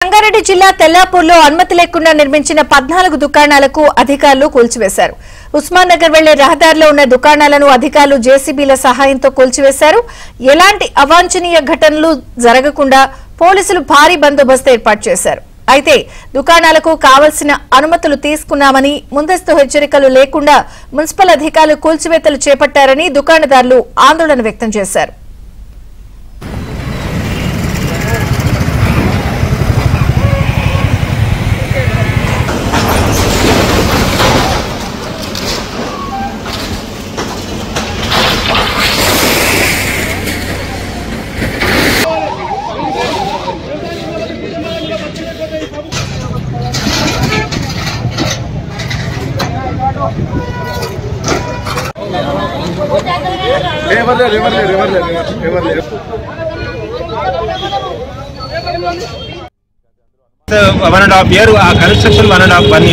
సంగారెడ్డి జిల్లా తెల్లాపూర్లో అనుమతి లేకుండా నిర్మించిన 14 దుకాణాలకు అధికారులు కూల్చివేశారు. ఉస్మాన్ నగర్ వెళ్లే రహదారిలో ఉన్న దుకాణాలను అధికారులు జేసీబీల సహాయంతో కూల్చివేశారు. ఎలాంటి అవాంఛనీయ ఘటనలు జరగకుండా పోలీసులు భారీ బందోబస్తు ఏర్పాటు చేశారు. అయితే దుకాణాలకు కావాల్సిన అనుమతులు తీసుకున్నామని, ముందస్తు హెచ్చరికలు లేకుండా మున్సిపల్ అధికారులు కూల్చివేతలు చేపట్టారని దుకాణదారులు ఆందోళన వ్యక్తం చేశారు. One and half year construction 1.5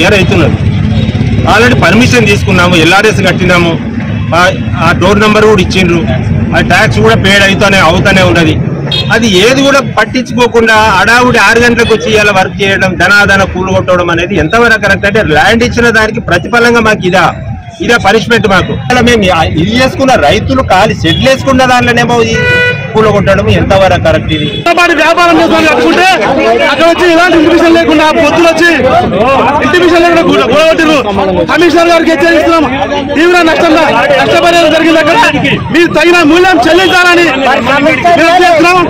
year అవుతున్నది. ఆల్రెడీ పర్మిషన్ తీసుకున్నాము, ఎల్ఆర్ఎస్ కట్టినాము, ఆ డోర్ నెంబర్ కూడా ఇచ్చిండ్రు, ఆ ట్యాక్స్ కూడా పేడ్ అవుతానే ఉన్నది. అది ఏది కూడా పట్టించుకోకుండా అడావుడి 6 గంటలకు వచ్చి ఇలా వర్క్ చేయడం, ధనాధన కూలు కొట్టడం అనేది ఎంతవరకు కరెక్ట్? అంటే ల్యాండ్ ఇచ్చిన దానికి ప్రతిఫలంగా మాకు ఇదే పనిష్మెంట్. మాకు మేము ఇల్లు చేసుకున్న రైతులు ఖాళీ షెడ్లు వేసుకున్న దాంట్లోనేమో కూల కొట్టడం ఎంతవరకు కరెక్ట్? ఇది వ్యాపారం కట్టుకుంటే అక్కడ వచ్చి ఎలాంటి ఇంటిమిషన్ లేకుండా పొత్తులు వచ్చి ఇంటిమిషన్ లేకుండా కూడగొట్టారు. కమిషనర్ గారికి హెచ్చరిస్తున్నాం, తీవ్ర నష్టపరిహారం జరిగింది. అక్కడ మీరు తగిన మూల్యం చెల్లించాలని చేస్తున్నాం.